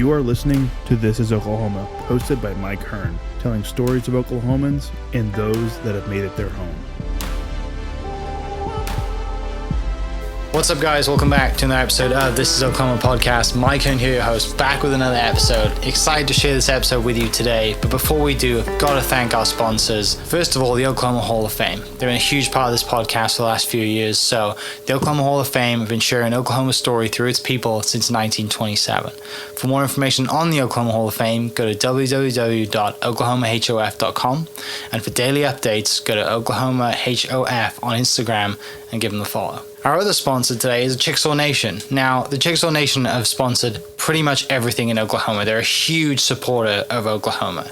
You are listening to This is Oklahoma, hosted by Mike Hearn, telling stories of Oklahomans and those that have made it their home. What's up, guys? Welcome back to another episode of This is Oklahoma Podcast. Mike Hearn here, your host, back with another episode. Excited to share this episode with you today, but before we do, I've got to thank our sponsors. First of all, the Oklahoma Hall of Fame. They've been a huge part of this podcast for the last few years. So the Oklahoma Hall of Fame have been sharing Oklahoma's story through its people since 1927. For more information on the Oklahoma Hall of Fame, go to www.oklahomahof.com. And for daily updates, go to oklahomahof on Instagram and give them a follow. Our other sponsor today is Chickasaw Nation. Now, the Chickasaw Nation have sponsored pretty much everything in Oklahoma. They're a huge supporter of Oklahoma,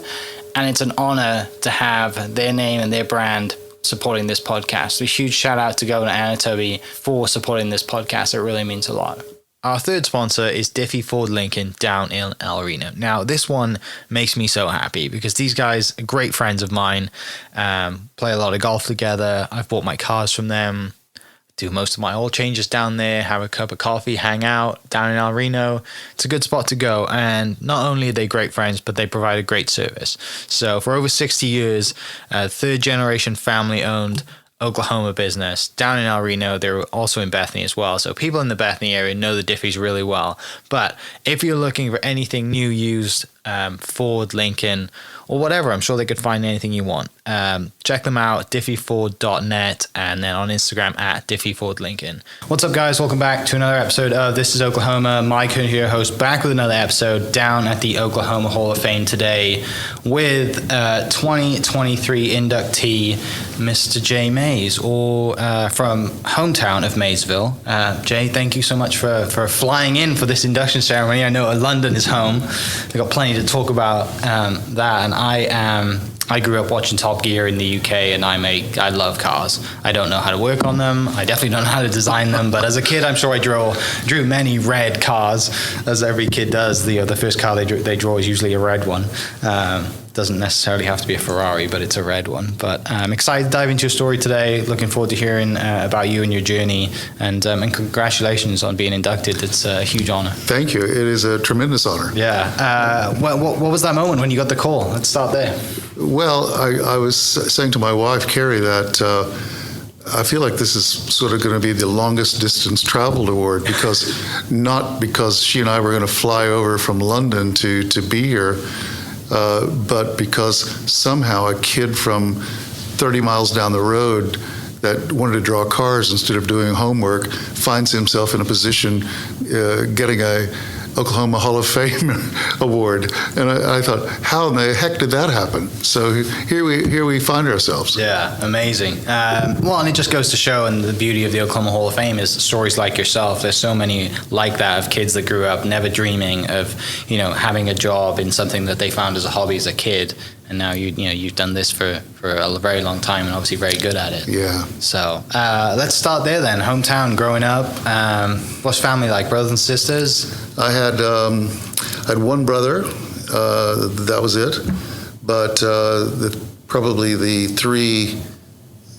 and it's an honor to have their name and their brand supporting this podcast. A huge shout out to Governor Anatobi for supporting this podcast. It really means a lot. Our third sponsor is Diffie Ford Lincoln down in El Reno. Now, this one makes me so happy because these guys are great friends of mine, play a lot of golf together. I've bought my cars from them, do most of my oil changes down there, have a cup of coffee, hang out down in El Reno. It's a good spot to go. And not only are they great friends, but they provide a great service. So for over 60 years, third generation family owned Oklahoma business down in El Reno. They're also in Bethany as well. So people in the Bethany area know the Diffies really well. But if you're looking for anything new, used, Ford, Lincoln, or whatever, I'm sure they could find anything you want. Check them out, diffieford.net, and then on Instagram at diffiefordlincoln. What's up, guys? Welcome back to another episode of This is Oklahoma. Mike here, host, back with another episode down at the Oklahoma Hall of Fame today with 2023 inductee, Mr. Jay Mays, or from hometown of Maysville. Jay, thank you so much for flying in for this induction ceremony. I know London is home. We've got plenty to talk about that, and I grew up watching Top Gear in the UK, and I love cars. I don't know how to work on them. I definitely don't know how to design them, but as a kid, I'm sure I drew many red cars, as every kid does. The first car they draw is usually a red one. Doesn't necessarily have to be a Ferrari, but it's a red one. But I'm excited to dive into your story today. Looking forward to hearing about you and your journey, and congratulations on being inducted. It's a huge honor. Thank you. It is a tremendous honor. Yeah. What was that moment when you got the call? Let's start there. Well, I was saying to my wife, Carrie, that I feel like this is sort of going to be the longest distance traveled award, not because she and I were going to fly over from London to be here, but because somehow a kid from 30 miles down the road that wanted to draw cars instead of doing homework finds himself in a position getting a Oklahoma Hall of Fame award. And I thought, how in the heck did that happen? So here we find ourselves. Yeah, amazing. Well, and it just goes to show, and the beauty of the Oklahoma Hall of Fame is stories like yourself. There's so many like that of kids that grew up never dreaming of, having a job in something that they found as a hobby as a kid. And now you've done this for a very long time, and obviously very good at it. Yeah. So let's start there then. Hometown, growing up, what's family like? Brothers and sisters? I had one brother. That was it. But probably the three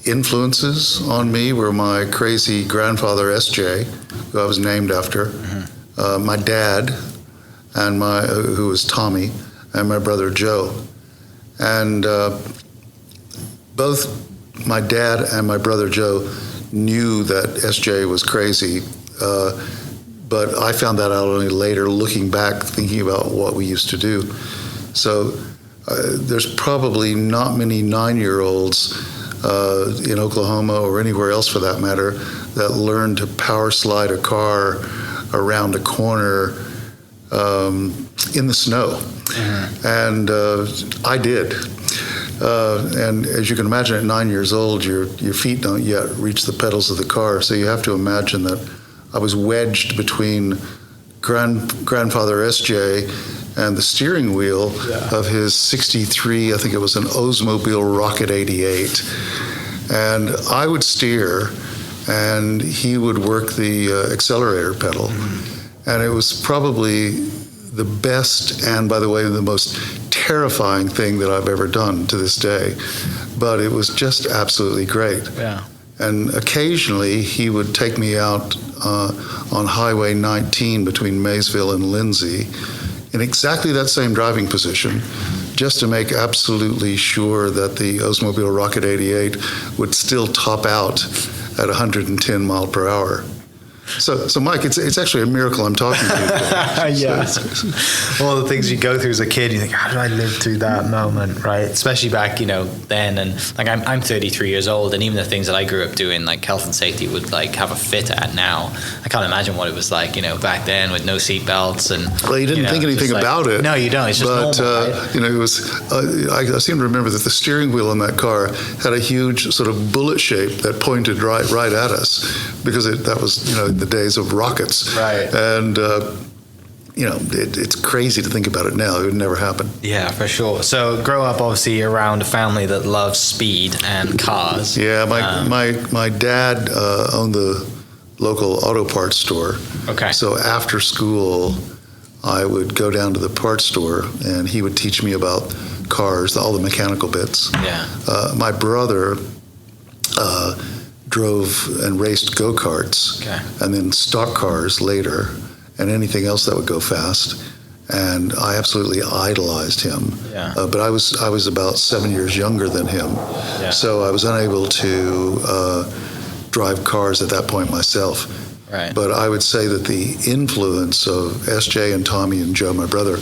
influences on me were my crazy grandfather S.J., who I was named after, my dad, and who was Tommy, and my brother Joe. And both my dad and my brother Joe knew that SJ was crazy, but I found that out only later, looking back, thinking about what we used to do. So there's probably not many 9-year-olds in Oklahoma or anywhere else for that matter that learned to power slide a car around a corner in the snow. And I did. And as you can imagine, at 9 years old, your feet don't yet reach the pedals of the car. So you have to imagine that I was wedged between grandfather SJ and the steering wheel of his 63, I think it was an Oldsmobile Rocket 88. And I would steer, and he would work the accelerator pedal. And it was probably the best and, by the way, the most terrifying thing that I've ever done to this day. But it was just absolutely great. Yeah. And occasionally he would take me out on Highway 19 between Maysville and Lindsay, in exactly that same driving position, just to make absolutely sure that the Oldsmobile Rocket 88 would still top out at 110 mile per hour. So Mike, it's actually a miracle I'm talking to you today. Yeah. All the things you go through as a kid, you think, how did I live through that moment, right? Especially back, then. And like I'm 33 years old, and even the things that I grew up doing, like health and safety, would like have a fit at now. I can't imagine what it was like, back then with no seat belts and. Well, you didn't think anything about it. No, you don't. It's just normal, right? It was. I seem to remember that the steering wheel on that car had a huge sort of bullet shape that pointed right at us, because that was the days of rockets. Right. And it's crazy to think about it now. It would never happen. Yeah, for sure. So grow up obviously around a family that loves speed and cars. Yeah, my dad owned the local auto parts store. Okay. So after school, I would go down to the parts store, and he would teach me about cars, all the mechanical bits. Yeah. My brother drove and raced go-karts, okay, and then stock cars later, and anything else that would go fast. And I absolutely idolized him. Yeah. But I was about 7 years younger than him, so I was unable to drive cars at that point myself. Right. But I would say that the influence of SJ and Tommy and Joe, my brother,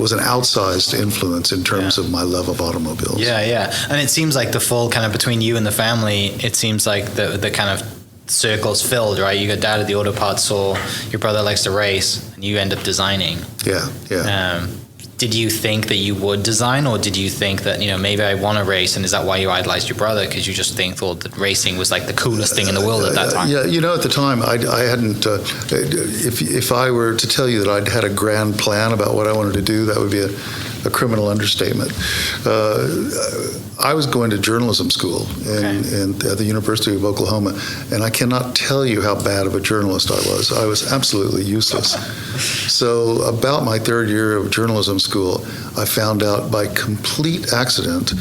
was an outsized influence in terms of my love of automobiles. Yeah. And it seems like the full kind of between you and the family, it seems like the kind of circle's filled, right? You got dad at the auto parts store, your brother likes to race, and you end up designing. Yeah. Did you think that you would design, or did you think that, maybe I want to race, and is that why you idolized your brother? Because you just thought that racing was like the coolest thing in the world at that time? Yeah, at the time, I hadn't, if I were to tell you that I'd had a grand plan about what I wanted to do, that would be a criminal understatement. I was going to journalism school at the University of Oklahoma, and I cannot tell you how bad of a journalist I was. I was absolutely useless. So about my third year of journalism school, I found out by complete accident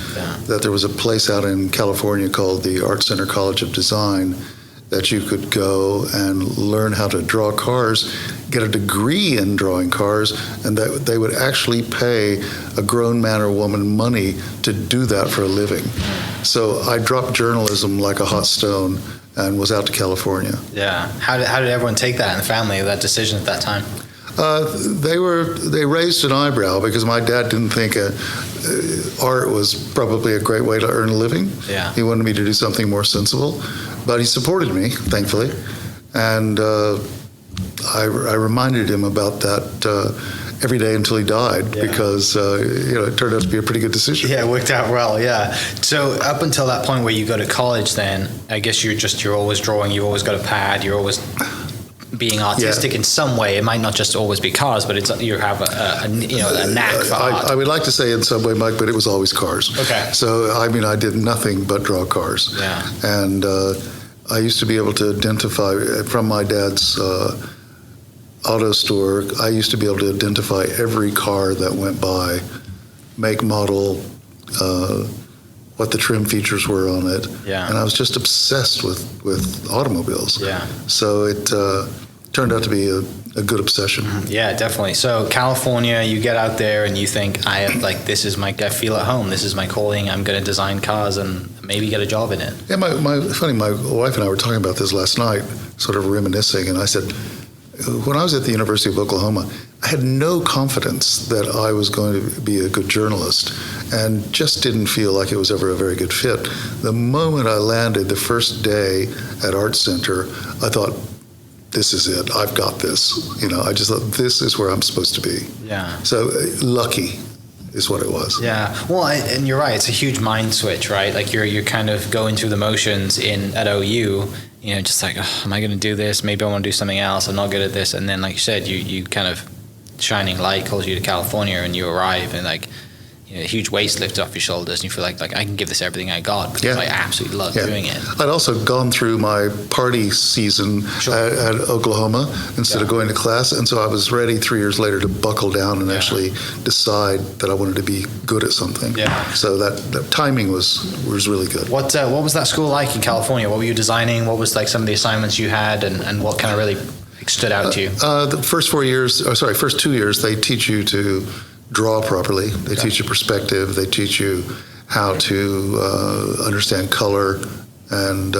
that there was a place out in California called the Art Center College of Design that you could go and learn how to draw cars, get a degree in drawing cars, and that they would actually pay a grown man or woman money to do that for a living. So I dropped journalism like a hot stone and was out to California. Yeah. How did everyone take that in the family, that decision at that time? They raised an eyebrow because my dad didn't think art was probably a great way to earn a living. Yeah. He wanted me to do something more sensible, but he supported me, thankfully, and I reminded him about that every day until he died, because it turned out to be a pretty good decision. Yeah, it worked out well. Yeah. So up until that point where you go to college, then I guess you're always drawing. You've always got a pad. You're always being artistic in some way. It might not just always be cars, but you have a knack for art. I would like to say in some way, Mike, but it was always cars. Okay. So I did nothing but draw cars. Yeah. And I used to be able to identify from my dad's auto store. I used to be able to identify every car that went by, make, model, what the trim features were on it. Yeah. And I was just obsessed with automobiles. Yeah. So it turned out to be a good obsession. Yeah, definitely. So California, you get out there and you think, I feel at home. This is my calling. I'm going to design cars and maybe get a job in it. Yeah, my wife and I were talking about this last night, sort of reminiscing, and I said, when I was at the University of Oklahoma, I had no confidence that I was going to be a good journalist, and just didn't feel like it was ever a very good fit. The moment I landed the first day at Art Center, I thought, this is it. I've got this. I just thought, this is where I'm supposed to be. Yeah. So lucky is what it was. Yeah. Well, and you're right. It's a huge mind switch, right? Like you're kind of going through the motions at OU, just like, oh, am I going to do this? Maybe I want to do something else. I'm not good at this. And then, like you said, you kind of shining light calls you to California, and you arrive, and like a huge weight lifts off your shoulders, and you feel like I can give this everything I got, because I absolutely love doing it. I'd also gone through my party season at Oklahoma instead of going to class, and so I was ready 3 years later to buckle down and actually decide that I wanted to be good at something. Yeah. So that timing was really good. What was that school like in California? What were you designing? What was like some of the assignments you had, and what kind of really stood out to you? The first 2 years, they teach you to draw properly. They teach you perspective. They teach you how to understand color and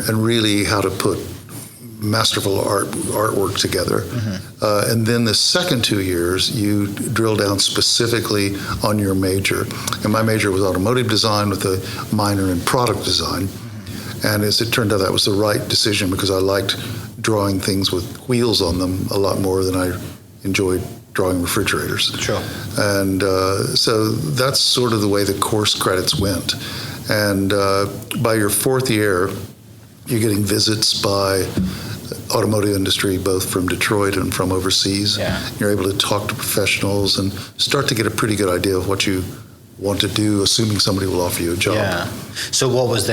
really how to put masterful artwork together. And then the second 2 years, you drill down specifically on your major. And my major was automotive design with a minor in product design. And as it turned out, that was the right decision because I liked drawing things with wheels on them a lot more than I enjoyed drawing refrigerators. Sure. And so that's sort of the way the course credits went. And by your fourth year, you're getting visits by automotive industry, both from Detroit and from overseas. Yeah. You're able to talk to professionals and start to get a pretty good idea of what you want to do, assuming somebody will offer you a job. Yeah. So what was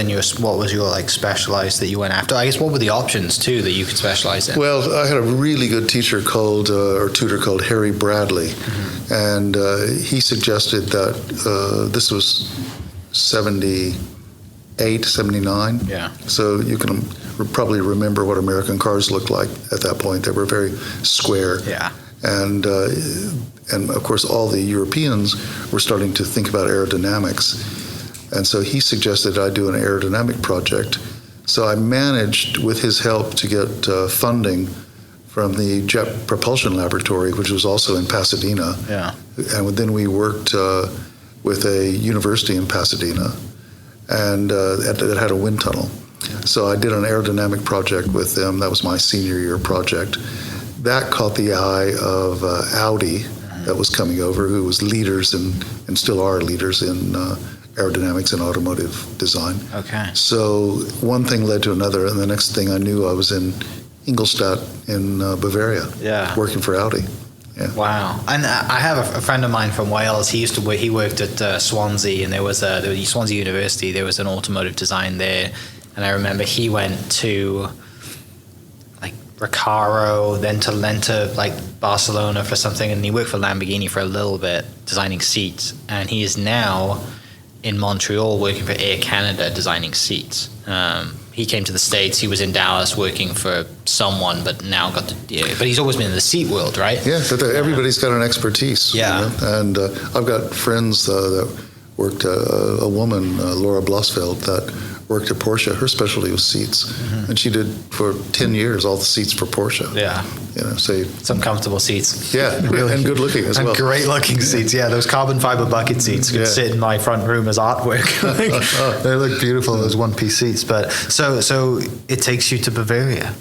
your like specialized that you went after? I guess what were the options too that you could specialize in? Well, I had a really good teacher tutor called Harry Bradley, and he suggested that this was 78, 79. Yeah. So you can probably remember what American cars looked like at that point. They were very square. Yeah. And of course, all the Europeans were starting to think about aerodynamics. And so he suggested I do an aerodynamic project. So I managed, with his help, to get funding from the Jet Propulsion Laboratory, which was also in Pasadena. Yeah. And then we worked with a university in Pasadena, and that had a wind tunnel. So I did an aerodynamic project with them. That was my senior year project. That caught the eye of Audi that was coming over, who was leaders and still are leaders in aerodynamics and automotive design. Okay. So one thing led to another, and the next thing I knew, I was in Ingolstadt in Bavaria, working for Audi. Yeah. Wow. And I have a friend of mine from Wales. He worked at Swansea, and there was Swansea University. There was an automotive design there, and I remember he went to like Recaro, then to like Barcelona for something, and he worked for Lamborghini for a little bit designing seats, and he is now in Montreal working for Air Canada designing seats. He came to the States. He was in Dallas working for someone, but now got but he's always been in the seat world, right? Yeah, but everybody's got an expertise. Yeah. You know? And I've got friends that worked, a woman, Laura Blossfeld, that worked at Porsche. Her specialty was seats. And she did for 10 years all the seats for Porsche. Yeah. You know, so some comfortable seats. Yeah, really. And good looking as well. And great looking seats. Yeah, those carbon fiber bucket seats could sit in my front room as artwork. They look beautiful, those one-piece seats. But so it takes you to Bavaria.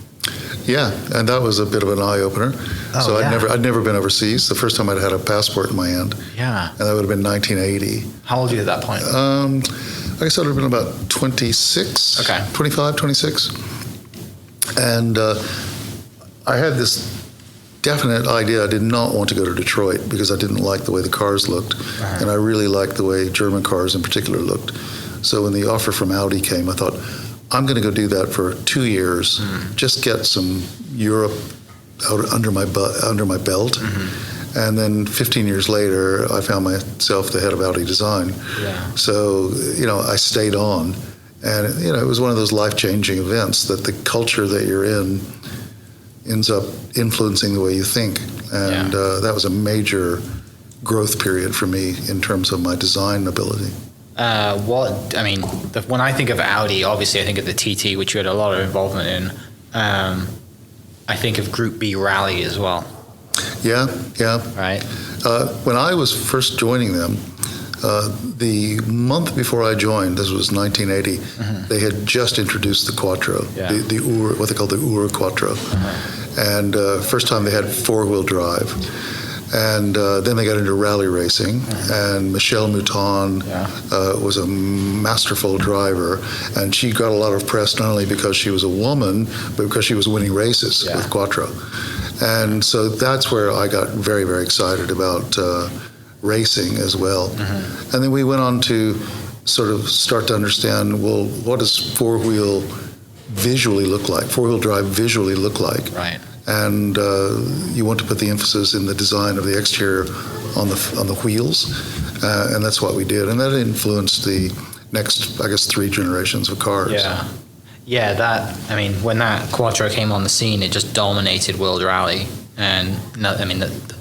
Yeah, and that was a bit of an eye-opener. So I'd never been overseas. The first time I'd had a passport in my hand. Yeah. And that would have been 1980. How old were you at that point? I guess I would have been about 26, okay. 25, 26. And I had this definite idea. I did not want to go to Detroit because I didn't like the way the cars looked. Right. And I really liked the way German cars in particular looked. So when the offer from Audi came, I thought, I'm going to go do that for 2 years, just get some Europe out under my belt. And then 15 years later, I found myself the head of Audi Design. Yeah. So, I stayed on. And, it was one of those life-changing events that the culture that you're in ends up influencing the way you think. And that was a major growth period for me in terms of my design ability. When I think of Audi, obviously I think of the TT, which you had a lot of involvement in. I think of Group B Rally as well. Yeah. Right. When I was first joining them, the month before I joined, this was 1980, they had just introduced the Quattro, the what they call the Ur Quattro. And first time they had four-wheel drive. And then they got into rally racing, and Michelle Mouton was a masterful driver, and she got a lot of press not only because she was a woman, but because she was winning races with Quattro. And so that's where I got very, very excited about racing as well. And then we went on to sort of start to understand, well, what does four-wheel visually look like? Four-wheel drive visually look like? Right. And you want to put the emphasis in the design of the exterior on the wheels, and that's what we did. And that influenced the next, I guess, 3 generations of cars. Yeah, when that Quattro came on the scene, it just dominated World Rally. And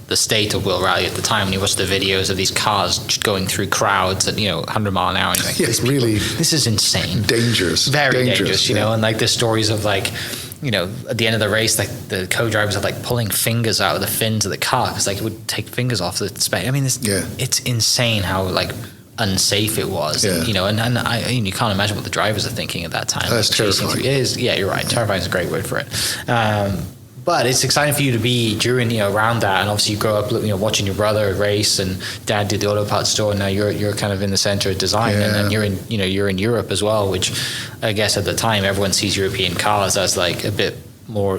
the state of World Rally at the time, when you watch the videos of these cars just going through crowds at 100 mile an hour, and you're like, this is insane, dangerous, very dangerous, and like there's stories of like, at the end of the race, like the co-drivers are like pulling fingers out of the fins of the car because like it would take fingers off the space. I mean, it's insane how like unsafe it was. Yeah. And you can't imagine what the drivers are thinking at that time. That's terrifying. You're right. Terrifying is a great word for it. But it's exciting for you to be during, around that, and obviously you grow up, watching your brother race, and Dad did the auto parts store, and now you're kind of in the center of design, and you're in Europe as well, which I guess at the time everyone sees European cars as like a bit more,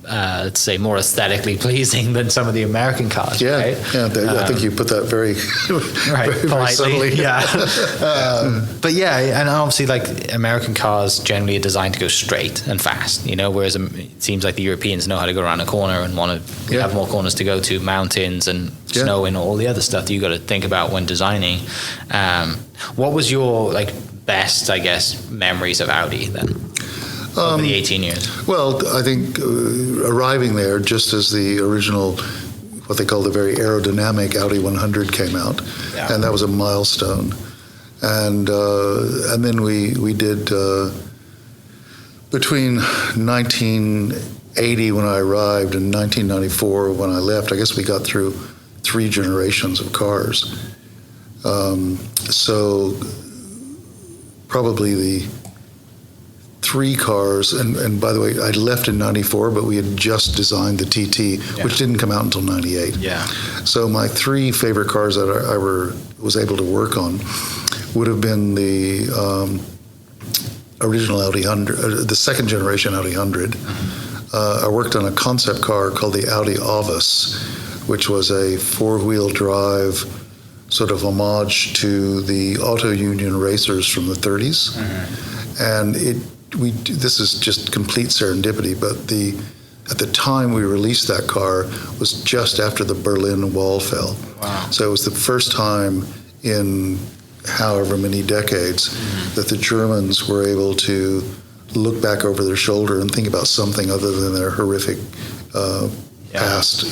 let's say more aesthetically pleasing than some of the American cars. Yeah, right? I think you put that very, right, very, very politely. subtly. Yeah. But yeah, and obviously like American cars generally are designed to go straight and fast, whereas it seems like the Europeans know how to go around a corner and want to have more corners to go to, mountains and snow and all the other stuff that you got to think about when designing. What was your like best, I guess, memories of Audi then? Over the 18 years? Well, I think arriving there just as the original, what they call the very aerodynamic Audi 100 came out, and that was a milestone. And then we did, between 1980 when I arrived and 1994 when I left, I guess we got through 3 generations of cars. So probably the 3 cars, and by the way, I left in 94, but we had just designed the TT, which didn't come out until 98. Yeah. So my 3 favorite cars that I was able to work on would have been the original Audi 100, the second generation Audi 100. I worked on a concept car called the Audi Avus, which was a 4-wheel drive sort of homage to the Auto Union racers from the 30s. And this is just complete serendipity, but at the time we released that car was just after the Berlin Wall fell. Wow. So it was the first time in however many decades that the Germans were able to look back over their shoulder and think about something other than their horrific past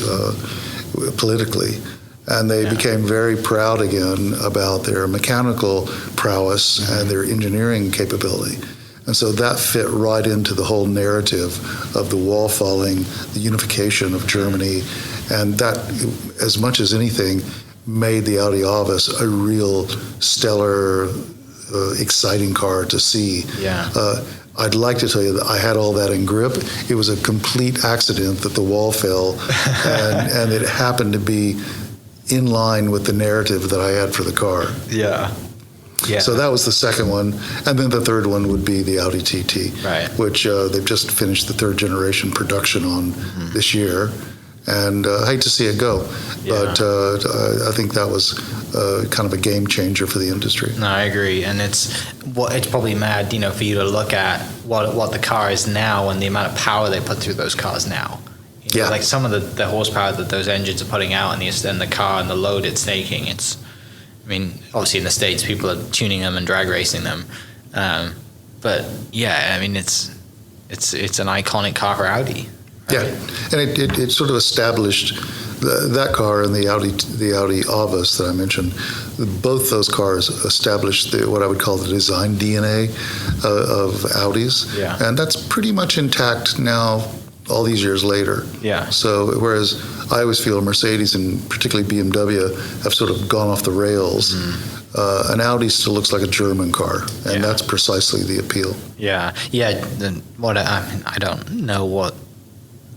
politically. And they became very proud again about their mechanical prowess and their engineering capability. And so that fit right into the whole narrative of the wall falling, the unification of Germany, and that, as much as anything, made the Audi Avus a real stellar, exciting car to see. Yeah. I'd like to tell you that I had all that in grip. It was a complete accident that the wall fell, and it happened to be in line with the narrative that I had for the car. Yeah. Yeah. So that was the second one. And then the third one would be the Audi TT, which they've just finished the 3rd generation production on this year. And I hate to see it go, but I think that was kind of a game changer for the industry. No, I agree. And it's probably mad, for you to look at what the car is now and the amount of power they put through those cars now. Like some of the horsepower that those engines are putting out and the car and the load it's taking, obviously in the States people are tuning them and drag racing them, but it's an iconic car for Audi. Right? Yeah, and it sort of established that car and the Audi Avus that I mentioned. Both those cars established what I would call the design DNA of Audis, and that's pretty much intact now, all these years later. Yeah. So whereas I always feel Mercedes and particularly BMW have sort of gone off the rails, an Audi still looks like a German car, and that's precisely the appeal. Yeah. Then I don't know what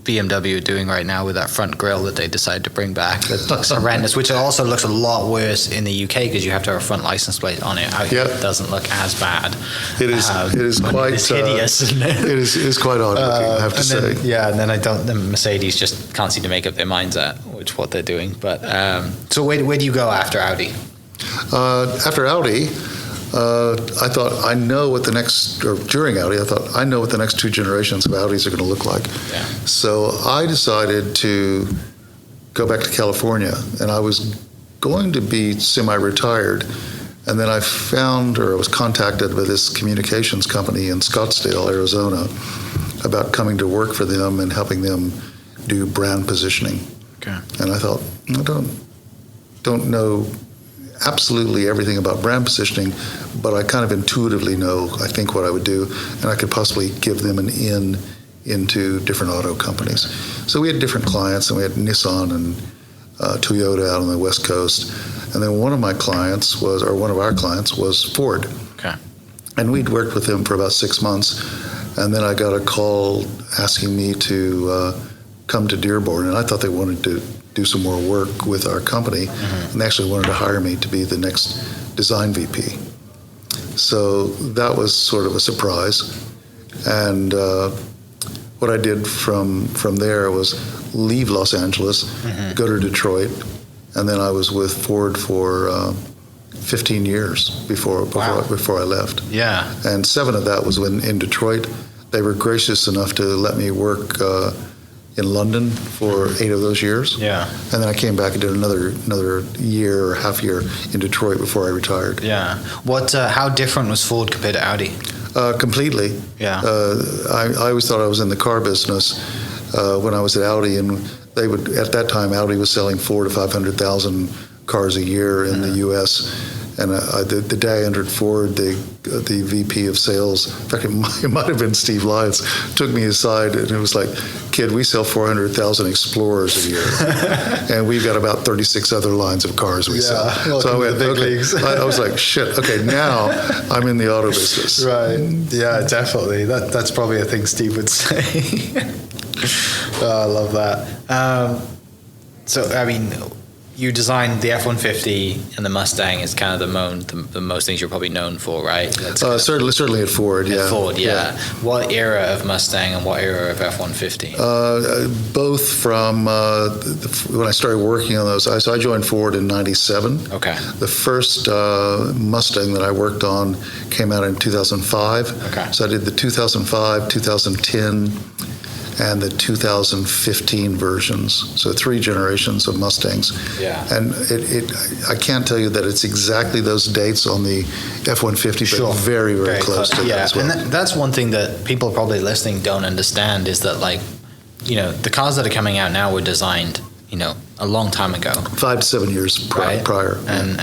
BMW are doing right now with that front grille that they decided to bring back. That looks horrendous, which also looks a lot worse in the UK because you have to have a front license plate on it. Out here it doesn't look as bad. It is quite hideous, isn't it? It is quite odd looking, I have to say. Then Mercedes just can't seem to make up their minds at what they're doing. But so where do you go after Audi? After Audi, I thought during Audi, I thought I know what the next 2 generations of Audis are going to look like. Yeah. So I decided to go back to California, and I was going to be semi-retired, And then I was contacted by this communications company in Scottsdale, Arizona, about coming to work for them and helping them do brand positioning. Okay. And I thought, I don't know absolutely everything about brand positioning, but I kind of intuitively know, I think, what I would do, and I could possibly give them an in into different auto companies. So we had different clients, and we had Nissan and Toyota out on the West Coast. And then one of our clients was Ford. Okay. And we'd worked with them for about 6 months. And then I got a call asking me to come to Dearborn. And I thought they wanted to do some more work with our company. Mm-hmm. And they actually wanted to hire me to be the next design VP. So that was sort of a surprise. And what I did from there was leave Los Angeles, mm-hmm. go to Detroit, and then I was with Ford for 15 years before I left. Yeah. And 7 of that was in Detroit. They were gracious enough to let me work in London for 8 of those years. Yeah. And then I came back and did another year or half year in Detroit before I retired. Yeah. How different was Ford compared to Audi? Completely. Yeah. I always thought I was in the car business when I was at Audi, and at that time Audi was selling 400,000 to 500,000 cars a year in the U.S. And the day I entered Ford, the VP of sales, in fact, it might have been Steve Lyons, took me aside and it was like, "Kid, we sell 400,000 Explorers a year, and we've got about 36 other lines of cars we sell." So I went, okay. I was like, "Shit, okay, now I'm in the auto business." Right. Yeah, definitely. That's probably a thing Steve would say. Oh, I love that. So, I mean, you designed the F-150 and the Mustang is kind of the most things you're probably known for, right? Certainly at Ford, yeah. At Ford, yeah. What era of Mustang and what era of F-150? Both from when I started working on those. So I joined Ford in '97. Okay. The first Mustang that I worked on came out in 2005. Okay. So I did the 2005, 2010, and the 2015 versions. So 3 generations of Mustangs. Yeah. And I can't tell you that it's exactly those dates on the F-150, Sure. but very, very close to that as well. And that's one thing that people probably listening don't understand is that, like, the cars that are coming out now were designed, a long time ago. 5 to 7 years prior. And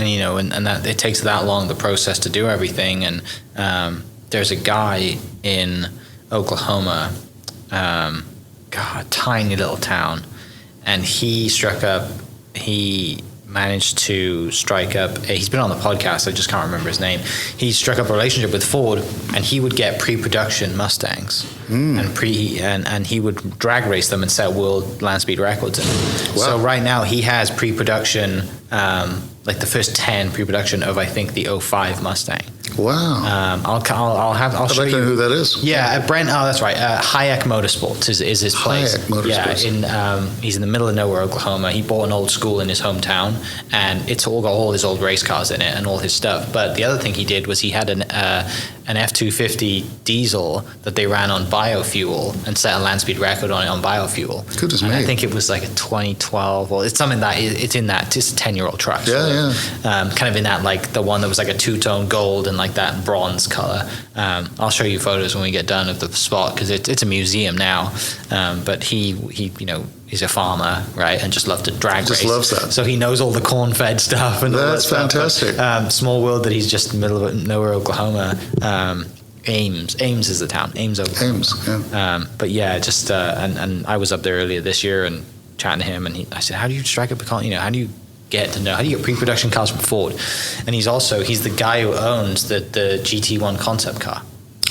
that it takes that long, the process to do everything. And there's a guy in Oklahoma, tiny little town, and he managed to strike up, he's been on the podcast, I just can't remember his name. He struck up a relationship with Ford, and he would get pre-production Mustangs and he would drag race them and set world land speed records in them. Wow. So right now he has pre-production, like the first 10 pre-production of, I think, the 05 Mustang. Wow. I'll show you. I'd like to know who that is. Yeah, Brent. Oh, that's right. Hayek Motorsports is his place. Hayek Motorsports. Yeah, he's in the middle of nowhere, Oklahoma. He bought an old school in his hometown, and it's all got all his old race cars in it and all his stuff. But the other thing he did was he had an F-250 diesel that they ran on biofuel and set a land speed record on it on biofuel. Goodness me. I think it was like a 2012, or it's something that it's in that. It's a 10-year-old truck. Yeah. Kind of in that, like the one that was like a 2-tone gold and like that bronze color. I'll show you photos when we get done of the spot because it's a museum now. But he he's a farmer, right, and just loved to drag race. Just loves that. So he knows all the corn-fed stuff and all that stuff. That's fantastic. But, small world that he's just in the middle of nowhere, Oklahoma. Ames is the town. Ames, Oklahoma. Ames, yeah. But yeah, just and I was up there earlier this year and chatting to him, and I said, "How do you strike up a car? How do you how do you get pre-production cars from Ford?" And he's the guy who owns the GT1 concept car.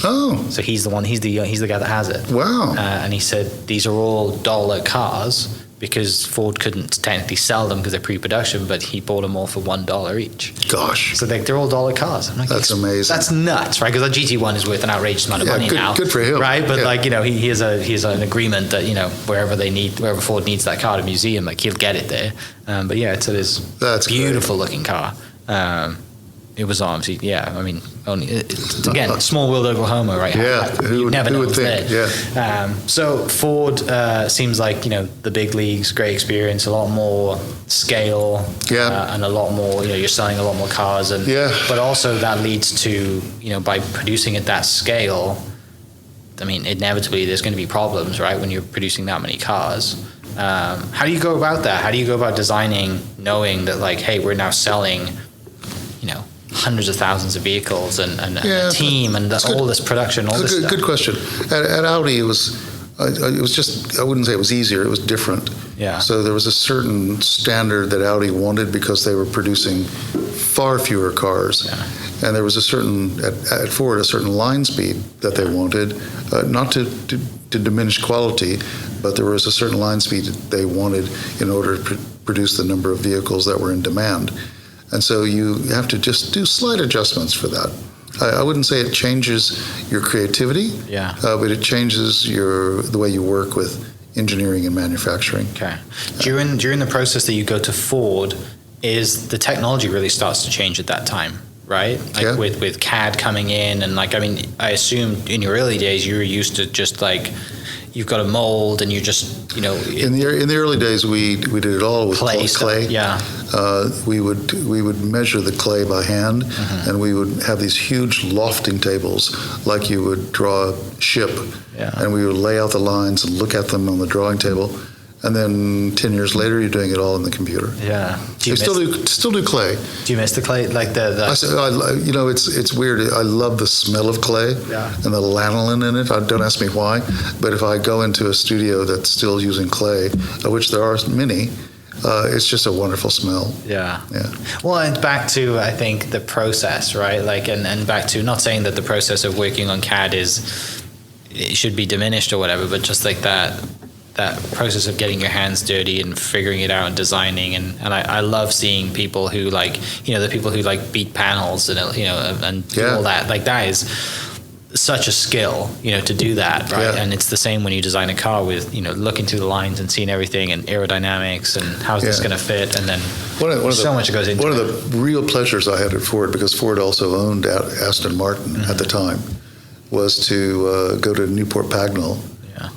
Oh. So he's the one. He's the guy that has it. Wow. And he said these are all dollar cars because Ford couldn't technically sell them because they're pre-production, but he bought them all for $1 each. Gosh. So they're all dollar cars. I'm like, that's amazing. That's nuts, right? Because that GT1 is worth an outrageous amount of money now. Good for him, right? But he has an agreement that wherever Ford needs that car at a museum, like he'll get it there. But yeah, it's this beautiful looking car. It was obviously, yeah. I mean, only again, small world Oklahoma, right? Yeah, you never know what's think? there. Yeah. So Ford seems like, the big leagues, great experience, a lot more scale, and a lot more. You're selling a lot more cars, and but also that leads to, by producing at that scale, I mean, inevitably there's going to be problems, right? When you're producing that many cars. How do you go about that? How do you go about designing, knowing that, like, hey, we're now selling, hundreds of thousands of vehicles and a team and all this production, all this stuff? Good question. At Audi, it was just, I wouldn't say it was easier, it was different. Yeah. So there was a certain standard that Audi wanted because they were producing far fewer cars. Yeah. And there was at Ford, a certain line speed that they wanted, not to diminish quality, but there was a certain line speed that they wanted in order to produce the number of vehicles that were in demand. And so you have to just do slight adjustments for that. I wouldn't say it changes your creativity, but it changes the way you work with engineering and manufacturing. Okay. During the process that you go to Ford, is the technology really starts to change at that time, right? Like with CAD coming in, and I assume in your early days you were used to just you've got a mold and you just, In the early days, we did it all with clay. Yeah. We would measure the clay by hand, and we would have these huge lofting tables, like you would draw a ship. Yeah. And we would lay out the lines and look at them on the drawing table. And then 10 years later, you're doing it all in the computer. Yeah. Still do clay. Do you miss the clay? Like it's weird. I love the smell of clay and the lanolin in it. Don't ask me why. But if I go into a studio that's still using clay, of which there are many, it's just a wonderful smell. Yeah. Yeah. Well, and back to, I think, the process, right? And back to, not saying that the process of working on CAD it should be diminished or whatever, but just like that process of getting your hands dirty and figuring it out and designing, and I love seeing people who the people who beat panels and and do all that. Like, that is such a skill, to do that, right? And it's the same when you design a car with looking through the lines and seeing everything and aerodynamics and how's this going to fit, and then much goes into it. One of the real pleasures I had at Ford, because Ford also owned Aston Martin at the time, was to go to Newport Pagnell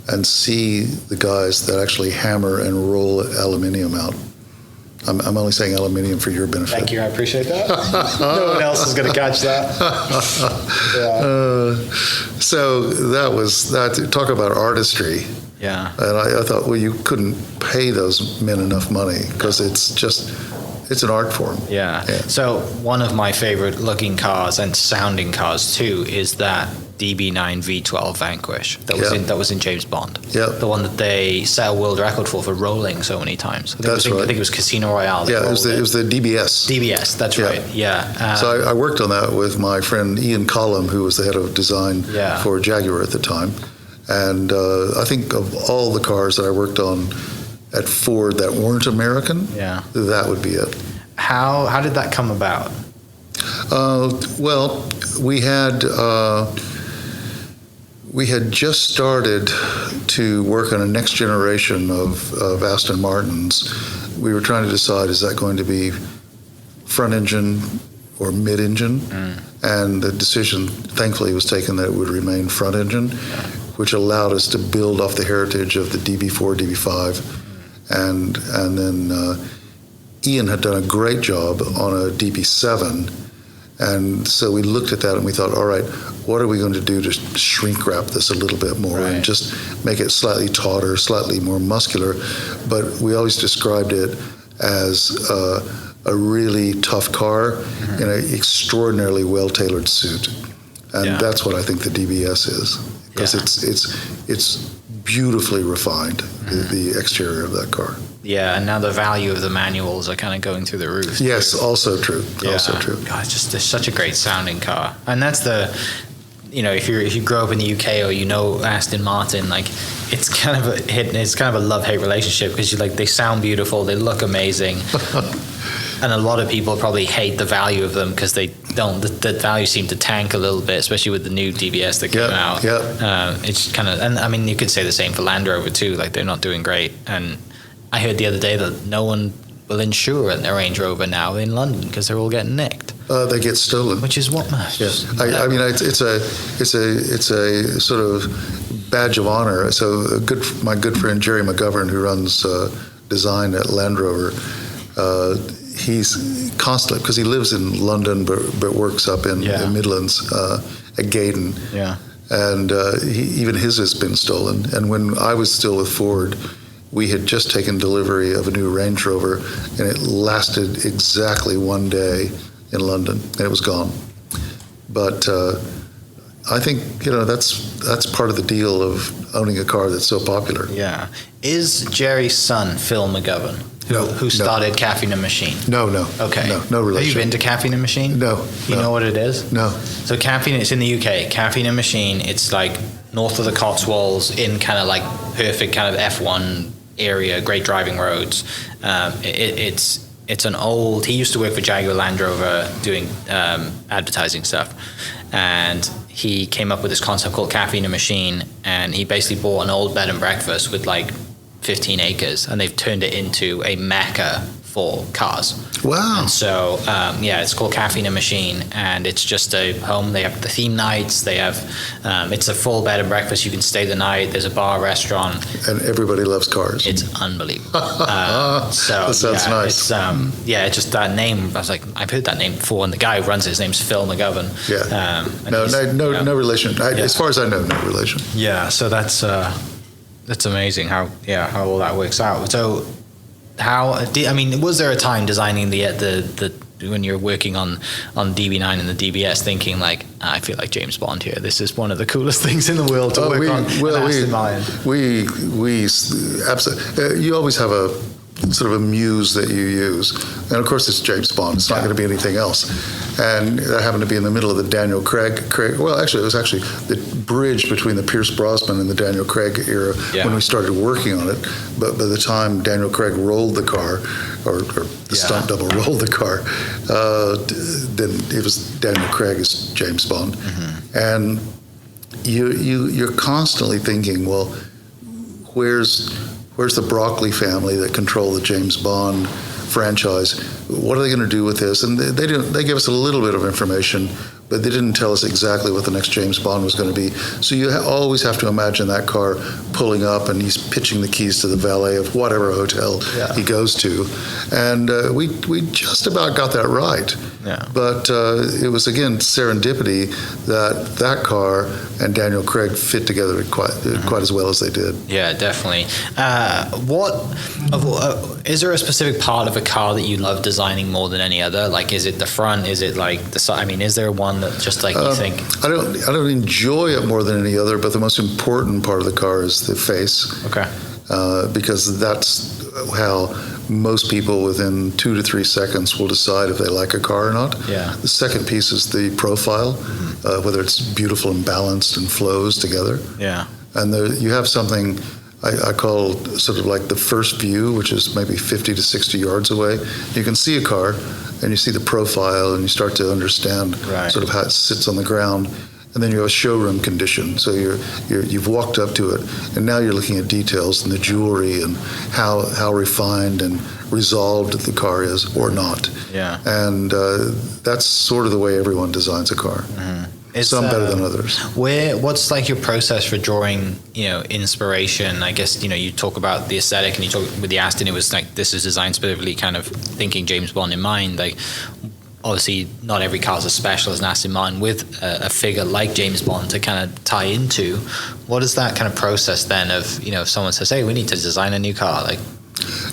and see the guys that actually hammer and roll aluminium out. I'm only saying aluminium for your benefit. Thank you, I appreciate that. No one else is going to catch that. So that was that. Talk about artistry. Yeah. And I thought, well, you couldn't pay those men enough money, because it's an art form. Yeah. So one of my favorite looking cars and sounding cars too is that DB9 V12 Vanquish that was in James Bond. Yeah. The one that they set a world record for rolling so many times. I think it was Casino Royale. Yeah, it was the DBS. DBS, that's right. Yeah. So I worked on that with my friend Ian Collum, who was the head of design for Jaguar at the time. And I think of all the cars that I worked on at Ford that weren't American, that would be it. How did that come about? Well, we had just started to work on a next generation of Aston Martins. We were trying to decide, is that going to be front engine or mid engine? And the decision, thankfully, was taken that it would remain front engine, which allowed us to build off the heritage of the DB4, DB5. And then Ian had done a great job on a DB7. And so we looked at that and we thought, all right, what are we going to do to shrink wrap this a little bit more and just make it slightly tauter, slightly more muscular? But we always described it as a really tough car in an extraordinarily well-tailored suit. And that's what I think the DBS is, because it's beautifully refined, the exterior of that car. Yeah, and now the value of the manuals are kind of going through the roof. Yes, also true. Yeah. Also true. God, it's such a great sounding car, and that's the, if you grow up in the UK or Aston Martin, like it's kind of a love-hate relationship, because they sound beautiful, they look amazing, and a lot of people probably hate the value of them because they don't. The value seemed to tank a little bit, especially with the new DBS that came out. Yeah. It's kind of, and I mean, you could say the same for Land Rover too. Like, they're not doing great. And I heard the other day that no one will insure their Range Rover now in London because they're all getting nicked. They get stolen. Which is what? Yes, I mean it's a sort of badge of honor. So my good friend Jerry McGovern, who runs design at Land Rover, he's constantly, because he lives in London but works up in the Midlands at Gaydon. Yeah. And even his has been stolen. And when I was still with Ford, we had just taken delivery of a new Range Rover, and it lasted exactly one day in London, and it was gone. But I think that's part of the deal of owning a car that's so popular. Yeah. Is Jerry's son Phil McGovern, who started Caffeine and Machine? No. Okay. No relation. Have you been to Caffeine and Machine? No. You know what it is? No. So Caffeine, it's in the UK. Caffeine and Machine, it's like north of the Cotswolds in kind of like perfect kind of F1 area, great driving roads. It's an old, he used to work for Jaguar Land Rover doing advertising stuff. And he came up with this concept called Caffeine and Machine. And he basically bought an old bed and breakfast with like 15 acres. And they've turned it into a mecca for cars. Wow. And so, it's called Caffeine and Machine, and it's just a home. They have the theme nights. They have, it's a full bed and breakfast. You can stay the night. There's a bar, restaurant. And everybody loves cars. It's unbelievable. That sounds nice. It's just that name. I was like, I've heard that name before, and the guy who runs it, his name's Phil McGovern. Yeah. No relation. As far as I know, no relation. Yeah. So that's amazing how all that works out. So. Was there a time designing the when you're working on DB9 and the DBS thinking like, I feel like James Bond here. This is one of the coolest things in the world to work on. Aston Martin. We absolutely. You always have a sort of a muse that you use, and of course it's James Bond. It's not going to be anything else. And that happened to be in the middle of the Daniel Craig. Well, actually, it was actually the bridge between the Pierce Brosnan and the Daniel Craig era when we started working on it. But by the time Daniel Craig rolled the car, or the stunt double rolled the car, then it was Daniel Craig as James Bond. Mm-hmm. And you're constantly thinking, well, where's the Broccoli family that control the James Bond franchise? What are they going to do with this? And they gave us a little bit of information, but they didn't tell us exactly what the next James Bond was going to be. So you always have to imagine that car pulling up, and he's pitching the keys to the valet of whatever hotel he goes to. And we just about got that right. Yeah. But it was, again, serendipity that car and Daniel Craig fit together quite as well as they did. Yeah, definitely. Is there a specific part of a car that you love designing more than any other? Like, is it the front? Is it like the side? I mean, is there one that just like you think? I don't enjoy it more than any other, but the most important part of the car is the face. Okay. Because that's how most people within 2 to 3 seconds will decide if they like a car or not. Yeah. The second piece is the profile, whether it's beautiful and balanced and flows together. Yeah. And you have something I call sort of like the first view, which is maybe 50 to 60 yards away. You can see a car, and you see the profile, and you start to understand sort of how it sits on the ground. And then you have a showroom condition. So you've walked up to it, and now you're looking at details and the jewelry and how refined and resolved the car is or not. Yeah. And that's sort of the way everyone designs a car. Mm-hmm. Some better than others. What's like your process for drawing, inspiration? I guess, you talk about the aesthetic, and you talk with the Aston, it was like, this is designed specifically kind of thinking James Bond in mind. Like, obviously not every car is as special as an Aston Martin with a figure like James Bond to kind of tie into. What is that kind of process then of, if someone says, hey, we need to design a new car, like?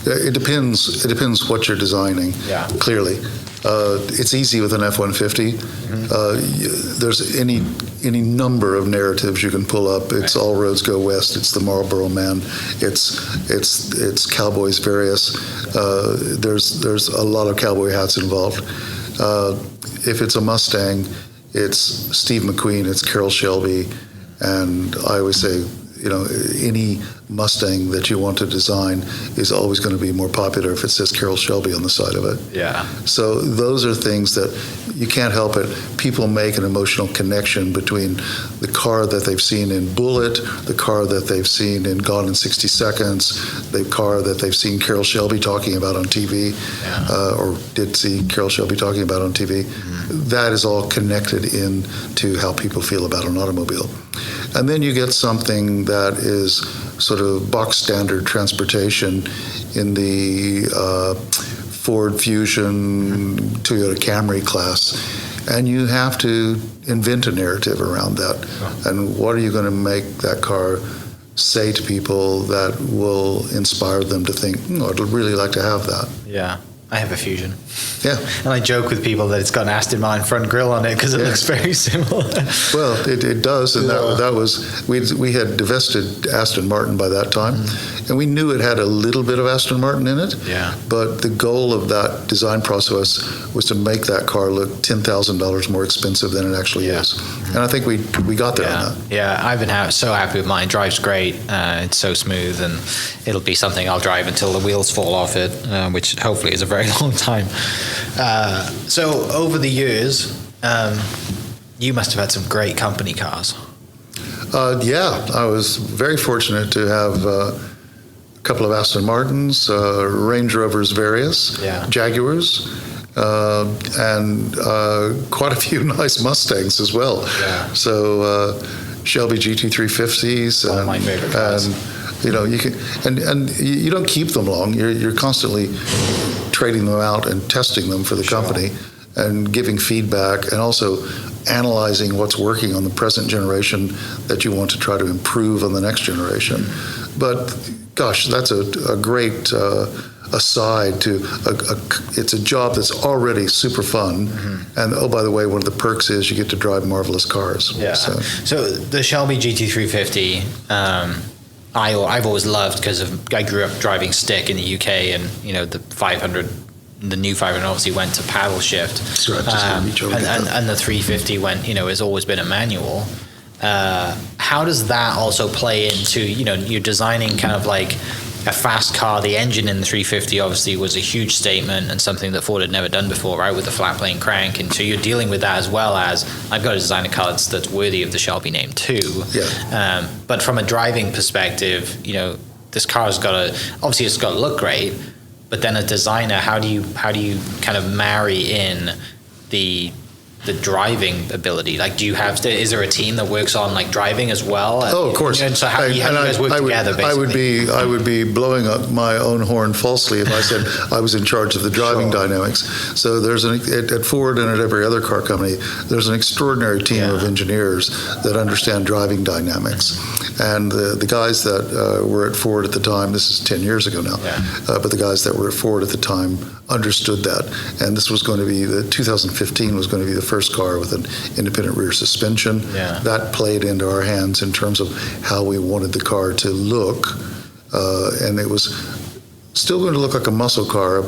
It depends what you're designing. Yeah. Clearly. It's easy with an F-150. Mm-hmm. There's any number of narratives you can pull up. It's all roads go west. It's the Marlboro Man. It's Cowboys various. There's a lot of cowboy hats involved. If it's a Mustang, it's Steve McQueen. It's Carroll Shelby, and I always say any Mustang that you want to design is always going to be more popular if it says Carroll Shelby on the side of it. Yeah. So those are things that you can't help it. People make an emotional connection between the car that they've seen in Bullitt, the car that they've seen in Gone in 60 Seconds, the car that they've seen Carroll Shelby talking about on TV, or did see Carroll Shelby talking about on TV. Mm-hmm. That is all connected into how people feel about an automobile. And then you get something that is sort of box standard transportation in the Ford Fusion, Toyota Camry class, and you have to invent a narrative around that. And what are you going to make that car say to people that will inspire them to think, I'd really like to have that? Yeah. I have a Fusion. Yeah. And I joke with people that it's got an Aston Martin front grille on it because it looks very similar. Well, it does, and that was we had divested Aston Martin by that time, and we knew it had a little bit of Aston Martin in it. Yeah. But the goal of that design process was to make that car look $10,000 more expensive than it actually is, and I think we got there on that. Yeah, I've been so happy with mine. It drives great. It's so smooth, and it'll be something I'll drive until the wheels fall off it, which hopefully is a very long time. So over the years, you must have had some great company cars. Yeah, I was very fortunate to have a couple of Aston Martins, Range Rovers various, Jaguars, and quite a few nice Mustangs as well. Yeah. So Shelby GT350s. One of my favorite cars. And, you can, and you don't keep them long. You're constantly trading them out and testing them for the company and giving feedback, and also analyzing what's working on the present generation that you want to try to improve on the next generation. But gosh, that's a great aside to it's a job that's already super fun. And oh, by the way, one of the perks is you get to drive marvelous cars. Yeah. So the Shelby GT350, I've always loved, because I grew up driving stick in the UK, and the new 500 obviously went to paddle shift. And the 350 went, has always been a manual. How does that also play into, you're designing kind of like a fast car? The engine in the 350 obviously was a huge statement and something that Ford had never done before, right, with the flat plane crank. And so you're dealing with that, as well as I've got to design a car that's worthy of the Shelby name too. Yeah. But from a driving perspective, this car's got to, obviously it's got to look great, but then a designer, how do you kind of marry in the driving ability? Like, is there a team that works on like driving as well? Oh, of course. And so how do you guys work together, basically? I would be blowing up my own horn falsely if I said I was in charge of the driving dynamics. So there's at Ford and at every other car company, there's an extraordinary team of engineers that understand driving dynamics. And the guys that were at Ford at the time, this is 10 years ago now, but the guys that were at Ford at the time understood that. And this was going to be, 2015 was going to be the first car with an independent rear suspension. Yeah. That played into our hands in terms of how we wanted the car to look. And it was still going to look like a muscle car,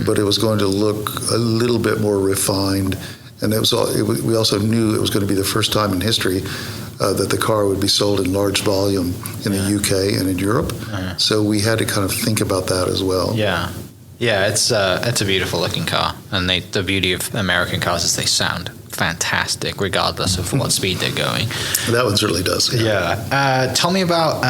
but it was going to look a little bit more refined. And we also knew it was going to be the first time in history that the car would be sold in large volume in the UK and in Europe. So we had to kind of think about that as well. Yeah, it's a beautiful looking car, and the beauty of American cars is they sound fantastic regardless of what speed they're going. That one certainly does. Tell me about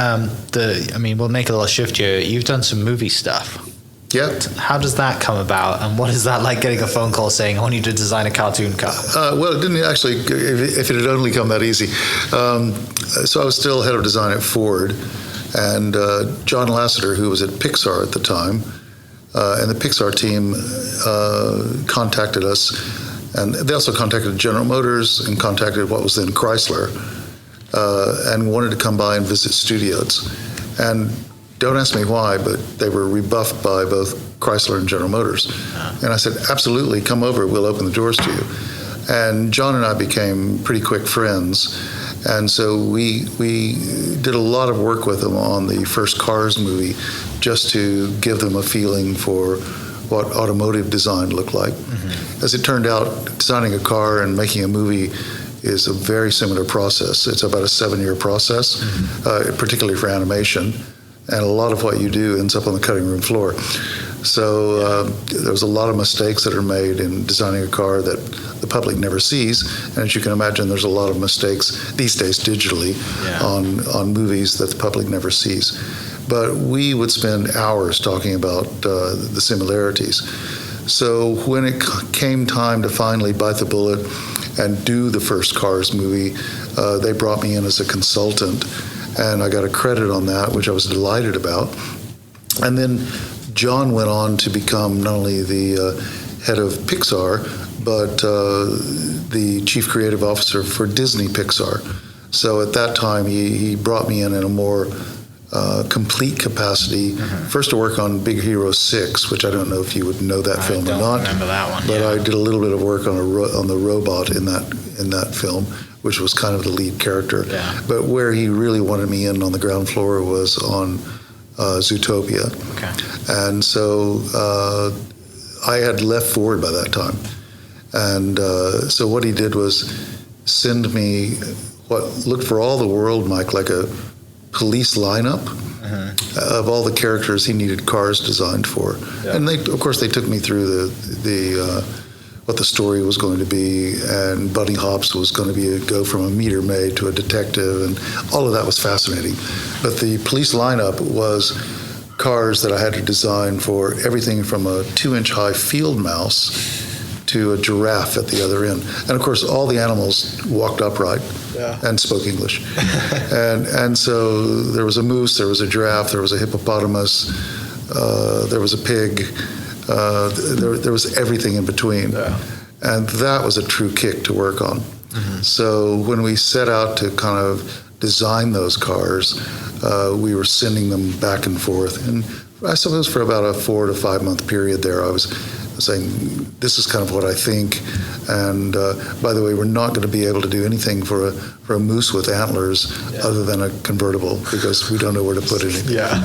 we'll make a little shift here. You've done some movie stuff. Yeah. How does that come about, and what is that like, getting a phone call saying, I want you to design a cartoon car? Well, it didn't actually, if it had only come that easy. So I was still head of design at Ford, and John Lasseter, who was at Pixar at the time, and the Pixar team contacted us, and they also contacted General Motors and contacted what was then Chrysler, and wanted to come by and visit studios. And don't ask me why, but they were rebuffed by both Chrysler and General Motors. And I said, absolutely, come over, we'll open the doors to you. And John and I became pretty quick friends. And so we did a lot of work with them on the first Cars movie, just to give them a feeling for what automotive design looked like. As it turned out, designing a car and making a movie is a very similar process. It's about a 7-year process, particularly for animation, and a lot of what you do ends up on the cutting room floor. So there's a lot of mistakes that are made in designing a car that the public never sees, and as you can imagine, there's a lot of mistakes these days digitally on movies that the public never sees. But we would spend hours talking about the similarities. So when it came time to finally bite the bullet and do the first Cars movie, they brought me in as a consultant, and I got a credit on that, which I was delighted about. And then John went on to become not only the head of Pixar, but the chief creative officer for Disney Pixar. So at that time, he brought me in a more complete capacity. First to work on Big Hero 6, which I don't know if you would know that film or not. I don't remember that one. But I did a little bit of work on the robot in that film, which was kind of the lead character. Yeah. But where he really wanted me in on the ground floor was on Zootopia. Okay. And so I had left Ford by that time. And so what he did was send me what looked for all the world, Mike, like a police lineup of all the characters he needed cars designed for. Yeah. And of course they took me through the what the story was going to be, and Bunny Hops was going to go from a meter maid to a detective, and all of that was fascinating. But the police lineup was cars that I had to design for everything from a 2-inch high field mouse to a giraffe at the other end. And of course, all the animals walked upright and spoke English. and so there was a moose, there was a giraffe, there was a hippopotamus, there was a pig, there was everything in between. Yeah. And that was a true kick to work on. So when we set out to kind of design those cars, we were sending them back and forth. And I suppose for about a 4 to 5 month period there, I was saying, this is kind of what I think. And by the way, we're not going to be able to do anything for a moose with antlers other than a convertible, because we don't know where to put it. Yeah.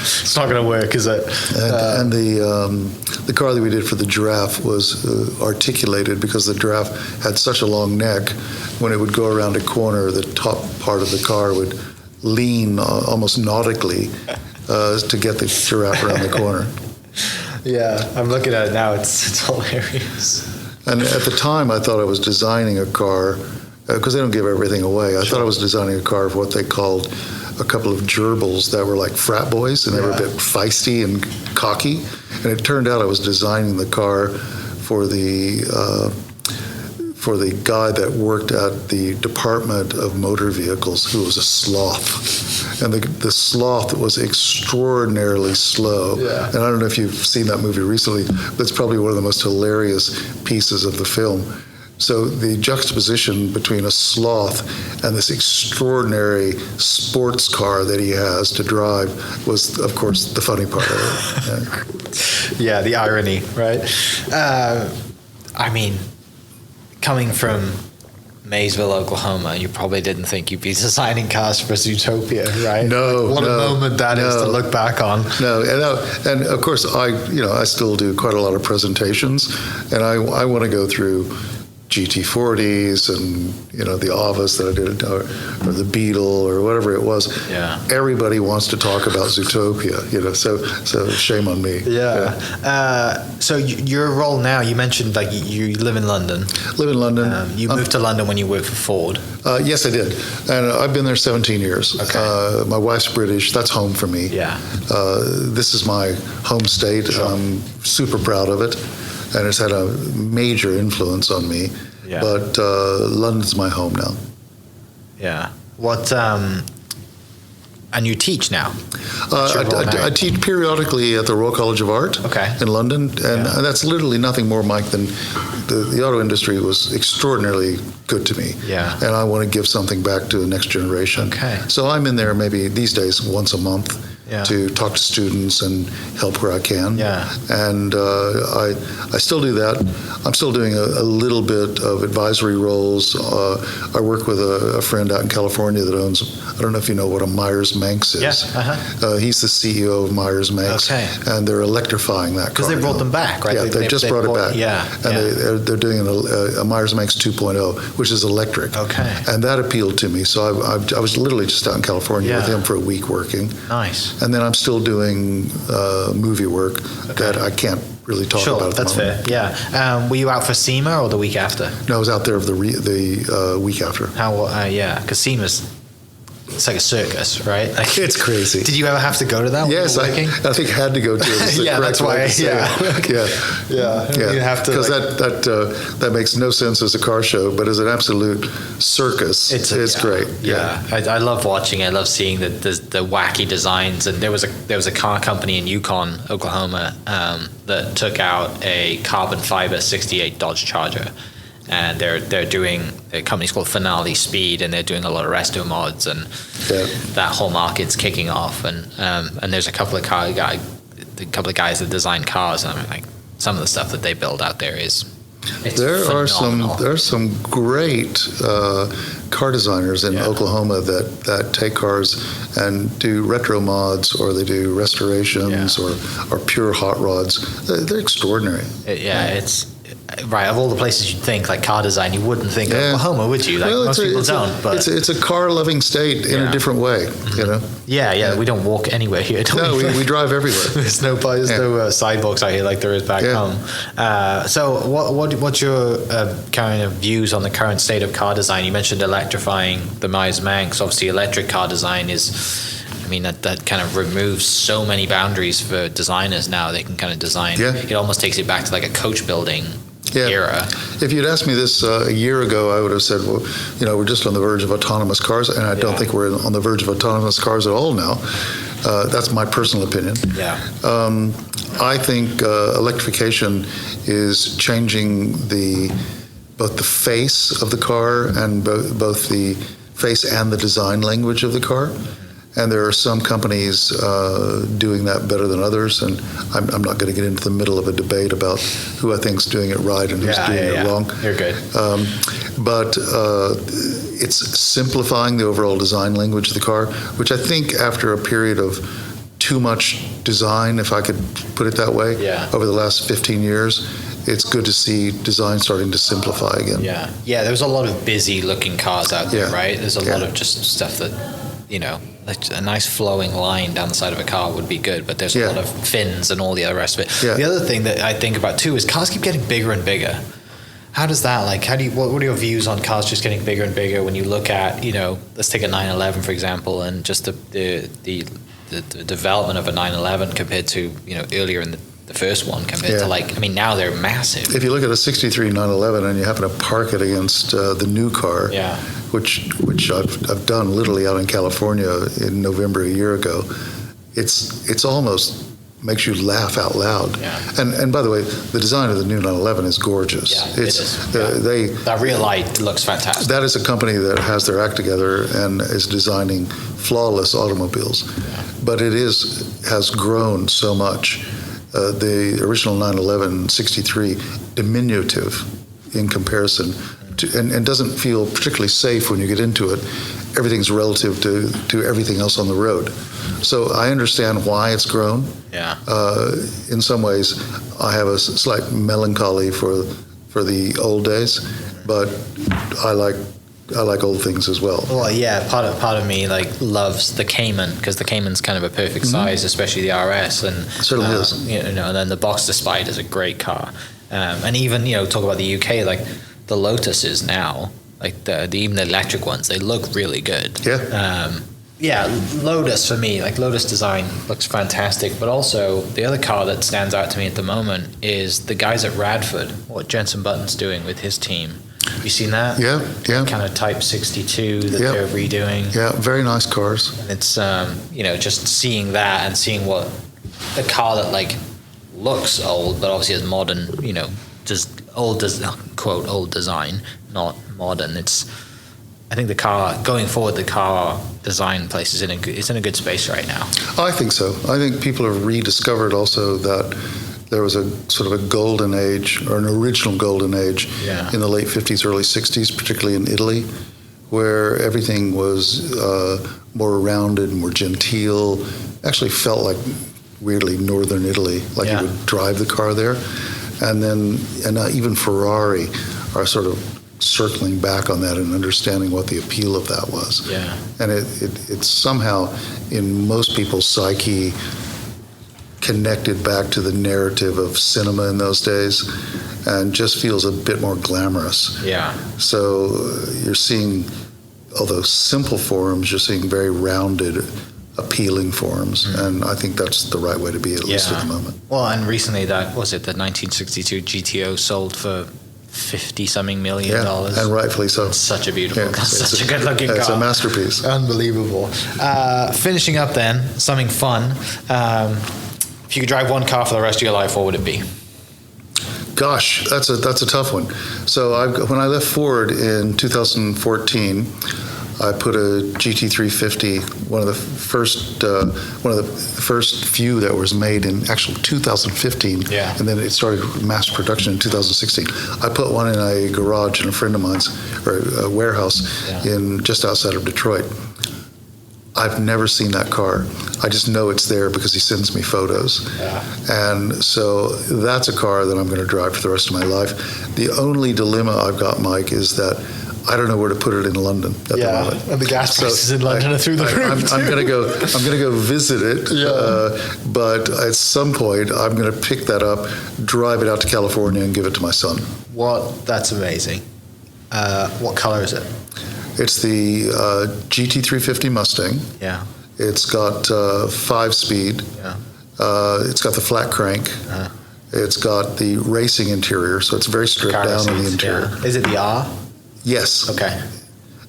It's not going to work, is it? And the car that we did for the giraffe was articulated because the giraffe had such a long neck. When it would go around a corner, the top part of the car would lean almost nautically to get the giraffe around the corner. Yeah, I'm looking at it now. It's hilarious. And at the time, I thought I was designing a car, because they don't give everything away. I thought I was designing a car for what they called a couple of gerbils that were like frat boys, and they were a bit feisty and cocky. And it turned out I was designing the car for the guy that worked at the Department of Motor Vehicles, who was a sloth. And the sloth was extraordinarily slow. Yeah. And I don't know if you've seen that movie recently, but it's probably one of the most hilarious pieces of the film. So the juxtaposition between a sloth and this extraordinary sports car that he has to drive was, of course, the funny part of it. Yeah, the irony, right? I mean, coming from Maysville, Oklahoma, you probably didn't think you'd be designing cars for Zootopia, right? No, what a moment that is to look back on. No, and of course I still do quite a lot of presentations, and I want to go through GT40s and the Avis that I did, or the Beetle or whatever it was. Yeah. Everybody wants to talk about Zootopia, so shame on me. Yeah. So your role now, you mentioned like you live in London. Live in London. You moved to London when you worked for Ford. Yes, I did, and I've been there 17 years. Okay. My wife's British. That's home for me. Yeah. This is my home state. Sure. I'm super proud of it. And it's had a major influence on me. Yeah. But London's my home now. Yeah. What? And you teach now? I teach periodically at the Royal College of Art in London. And that's literally nothing more, Mike, than the auto industry was extraordinarily good to me. Yeah. And I want to give something back to the next generation. Okay. So I'm in there maybe these days once a month. to talk to students and help where I can. Yeah. And I still do that. I'm still doing a little bit of advisory roles. I work with a friend out in California that owns, I don't know if you know what a Myers-Manx is. Yeah. He's the CEO of Myers-Manx. Okay. And they're electrifying that car. Because they brought them back, right? Yeah, they just brought it back. Yeah. And they're doing a Myers-Manx 2.0, which is electric. Okay. And that appealed to me. So I was literally just out in California with Yeah. him for a week working. Nice. And then I'm still doing movie work that I can't really talk about at the That's moment. fair. Yeah. Were you out for SEMA or the week after? No, I was out there the week after. How? Yeah, because SEMA's, it's like a circus, right? Like, It's crazy. Did you ever have to go to that? When Yes, you were I working? think had to go to it. Is the Yeah, correct that's why. way to say Yeah. it. Yeah. You have to, because like- that makes no sense as a car show, but as an absolute circus, it's great. Yeah, I love watching it. I love seeing the wacky designs. And there was a car company in Yukon, Oklahoma, that took out a carbon fiber '68 Dodge Charger, and they're doing, a company's called Finale Speed, and they're doing a lot of resto mods, and that whole market's kicking off. And there's a couple of guys that design cars, and I'm like, some of the stuff that they build out there is. There are phenomenal. some great car designers in Oklahoma that take cars and do retro mods, or they do restorations, or pure hot rods. They're extraordinary. It's right, of all the places you'd think, like car design, you wouldn't think of Oklahoma, would you? Like, well, most people don't. But it's a car-loving state in a different way, you know. Yeah. We don't walk anywhere here. No, we drive everywhere. There's no sidewalks out here like there is back home. So what's your kind of views on the current state of car design? You mentioned electrifying the Myers-Manx. Obviously, electric car design is. I mean, that kind of removes so many boundaries for designers now. They can kind of design. Yeah. It almost takes it back to like a coach building era. If you'd asked me this a year ago, I would have said, well, you know, we're just on the verge of autonomous cars, and I don't think we're on the verge of autonomous cars at all now. That's my personal opinion. Yeah. I think electrification is changing both the face of the car and both the face and the design language of the car. And there are some companies doing that better than others, and I'm not going to get into the middle of a debate about who I think is doing it right and who's doing it wrong. You're good. But it's simplifying the overall design language of the car, which I think after a period of too much design, if I could put it that way, over the last 15 years, it's good to see design starting to simplify again. Yeah, there was a lot of busy looking cars out there, right? There's a lot of just stuff that, you know, like a nice flowing line down the side of a car would be good, but there's a lot of fins and all the other rest of it. The other thing that I think about too is cars keep getting bigger and bigger. How does that, like, what are your views on cars just getting bigger and bigger when you look at, you know, let's take a 911 for example, and just the development of a 911 compared to, you know, earlier in the first one compared to, like, I mean, now they're massive. If you look at a 63 911 and you happen to park it against the new car, which I've done literally out in California in November a year ago, it's almost makes you laugh out loud. And by the way, the design of the new 911 is gorgeous. It is. That rear light looks fantastic. That is a company that has their act together and is designing flawless automobiles. But it has grown so much. The original 911 63 diminutive in comparison to, and doesn't feel particularly safe when you get into it. Everything's relative to everything else on the road. So I understand why it's grown. In some ways, I have a slight melancholy for the old days, but I like old things as well. Well, yeah, part of me like loves the Cayman, because the Cayman's kind of a perfect size, especially the RS, and certainly is. You know, and then the Boxster Spyder is a great car, and even, you know, talk about the UK, like the Lotuses now, like even the electric ones, they look really good. Lotus for me, like Lotus design looks fantastic, but also the other car that stands out to me at the moment is the guys at Radford, what Jensen Button's doing with his team. You seen that? Yeah. Kind of Type 62 that they're redoing. Yeah, very nice cars. And it's, you know, just seeing that and seeing what the car that like looks old, but obviously has modern, you know, just quote old design, not modern. I think the car going forward, the car design place is in a good space right now. I think so. I think people have rediscovered also that there was a sort of a golden age, or an original golden age, in the late 50s, early 60s, particularly in Italy, where everything was more rounded, more genteel. Actually felt like, weirdly, northern Italy, like you would drive the car there. And even Ferrari are sort of circling back on that and understanding what the appeal of that was. Yeah. And it's somehow, in most people's psyche, connected back to the narrative of cinema in those days, and just feels a bit more glamorous. Yeah. So you're seeing, although simple forms, you're seeing very rounded, appealing forms, and I think that's the right way to be, at least at the moment. Well, and recently the 1962 GTO sold for $50-something million. And rightfully so. It's such a beautiful car, such a good-looking car. It's a masterpiece. Unbelievable. Finishing up then, something fun. If you could drive one car for the rest of your life, what would it be? Gosh, that's a tough one. So when I left Ford in 2014, I put a GT350, one of the first few that was made in actual 2015, and then it started mass production in 2016. I put one in a garage in a friend of mine's, or a warehouse in just outside of Detroit. I've never seen that car. I just know it's there because he sends me photos. And so that's a car that I'm going to drive for the rest of my life. The only dilemma I've got, Mike, is that I don't know where to put it in London at the moment. And the gas prices in London are through the roof. I'm going to go visit it, but at some point I'm going to pick that up, drive it out to California, and give it to my son. That's amazing. What color is it? It's the GT350 Mustang. Yeah. It's got 5-speed. Yeah. It's got the flat crank. It's got the racing interior, so it's very stripped down on the interior. Yeah. Is it the R? Yes. Okay.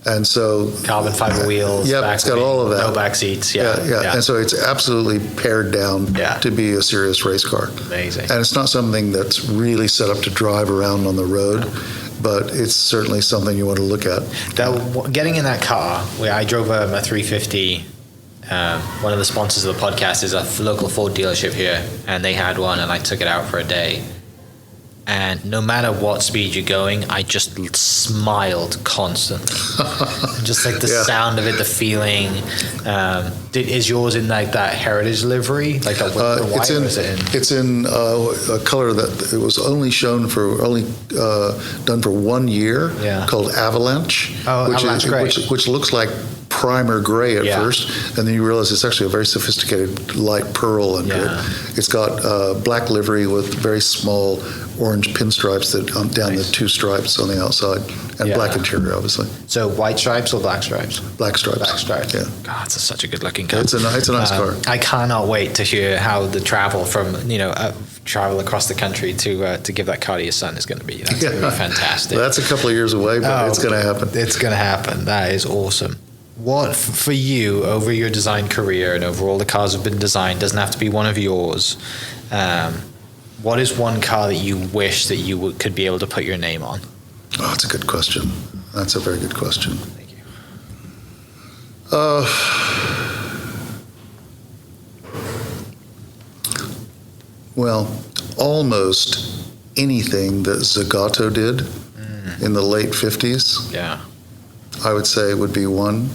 And so carbon fiber wheels. Yeah, it's got all of that. No back seats. Yeah. And so it's absolutely pared down to be a serious race car. Amazing. And it's not something that's really set up to drive around on the road, but it's certainly something you want to look at. Getting in that car, where I drove a 350. One of the sponsors of the podcast is a local Ford dealership here, and they had one, and I took it out for a day. And no matter what speed you're going, I just smiled constantly. Just like the sound of it, the feeling. Is yours in like that heritage livery, like the white? It's in a color that it was only done for 1 year, called Avalanche, which looks like primer gray at first, and then you realize it's actually a very sophisticated light pearl under it. It's got black livery with very small orange pinstripes down the 2 stripes on the outside, and black interior, obviously. So white stripes or black stripes? Black stripes. Black stripes. Yeah. God, it's such a good looking car. It's a nice car. I cannot wait to hear how the travel from travel across the country to give that car to your son is going to be. That's going to be fantastic. That's a couple of years away, but it's going to happen. It's going to happen. That is awesome. What, for you, over your design career and over all the cars that have been designed, doesn't have to be one of yours, what is one car that you wish that you could be able to put your name on? Oh, that's a good question. That's a very good question. Thank you. Well, almost anything that Zagato did in the late 50s. Yeah. I would say would be one.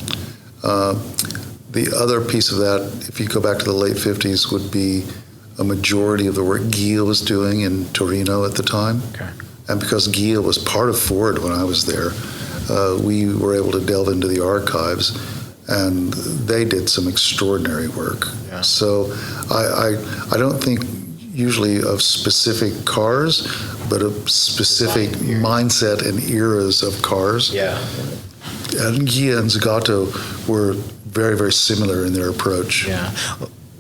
The other piece of that, if you go back to the late 50s, would be a majority of the work Ghia was doing in Torino at the time. Okay. And because Ghia was part of Ford when I was there, we were able to delve into the archives, and they did some extraordinary work. Yeah. So I don't think usually of specific cars, but of specific mindset and eras of cars. Yeah. And Ghia and Zagato were very, very similar in their approach. Yeah.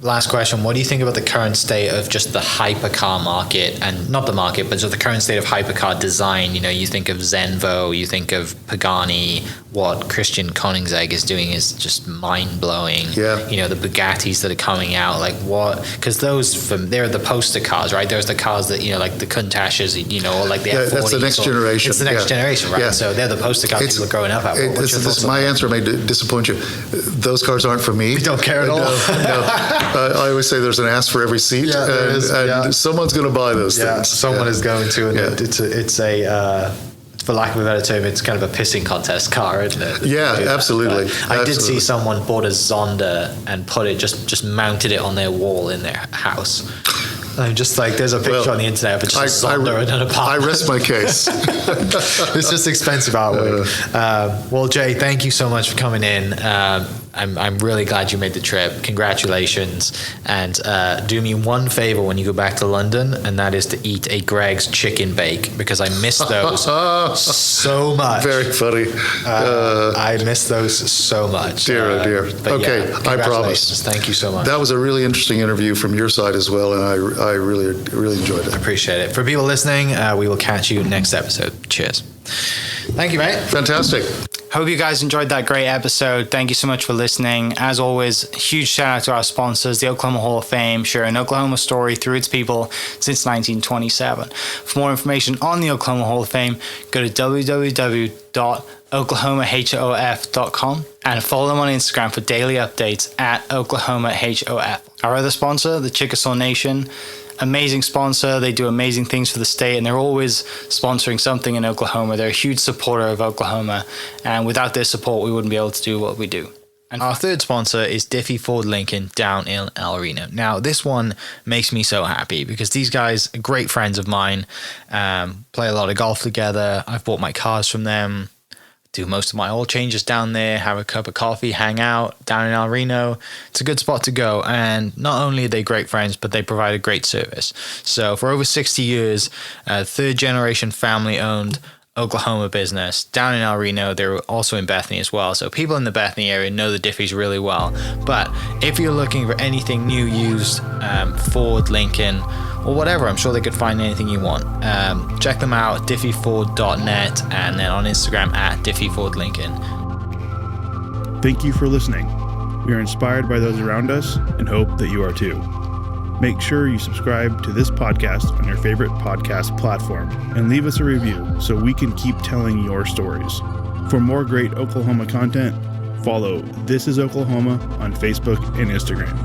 Last question. What do you think about the current state of just the hypercar market, and not the market, but just the current state of hypercar design? You think of Zenvo, you think of Pagani. what Christian Koenigsegg is doing is just mind-blowing. Yeah. You know, the Bugattis that are coming out, like what, because they're the poster cars, right? There's the cars that, you know, like the Countachs, you know, or like the F40s. That's the next generation. It's the next generation, right? Yeah. So they're the poster cars people are growing up at. My answer may disappoint you. Those cars aren't for me. You don't care at all? No. I always say there's an ass for every seat, and someone's going to buy those things. Someone is going to, and it's a for lack of a better term, it's kind of a pissing contest car, isn't it? Yeah, absolutely. I did see someone bought a Zonda and put it, just mounted it on their wall in their house. I'm just like, there's a picture on the internet of just a Zonda in an apartment. I rest my case. It's just expensive artwork. Well, Jay, thank you so much for coming in. I'm really glad you made the trip. Congratulations. And do me one favor when you go back to London, and that is to eat a Greg's chicken bake, because I miss those so much. Very funny. I miss those so much. Dear, oh dear. Okay, I promise. Thank you so much. That was a really interesting interview from your side as well, and I really, really enjoyed it. I appreciate it. For people listening, we will catch you next episode. Cheers. Thank you, mate. Fantastic. Hope you guys enjoyed that great episode. Thank you so much for listening. As always, huge shout out to our sponsors, the Oklahoma Hall of Fame, sharing Oklahoma story through its people since 1927. For more information on the Oklahoma Hall of Fame, go to www.oklahomahof.com and follow them on Instagram for daily updates at oklahomahof. Our other sponsor, the Chickasaw Nation, amazing sponsor. They do amazing things for the state, and they're always sponsoring something in Oklahoma. They're a huge supporter of Oklahoma, and without their support, we wouldn't be able to do what we do. And our third sponsor is Diffie Ford Lincoln down in El Reno. Now, this one makes me so happy because these guys are great friends of mine, play a lot of golf together. I've bought my cars from them, do most of my oil changes down there, have a cup of coffee, hang out down in El Reno. It's a good spot to go. And not only are they great friends, but they provide a great service. So for over 60 years, third generation family owned Oklahoma business down in El Reno. They're also in Bethany as well. So people in the Bethany area know the Diffies really well. But if you're looking for anything new, used, Ford, Lincoln, or whatever, I'm sure they could find anything you want. Check them out, diffieford.net, and then on Instagram at diffiefordlincoln. Thank you for listening. We are inspired by those around us and hope that you are too. Make sure you subscribe to this podcast on your favorite podcast platform and leave us a review so we can keep telling your stories. For more great Oklahoma content, follow This Is Oklahoma on Facebook and Instagram.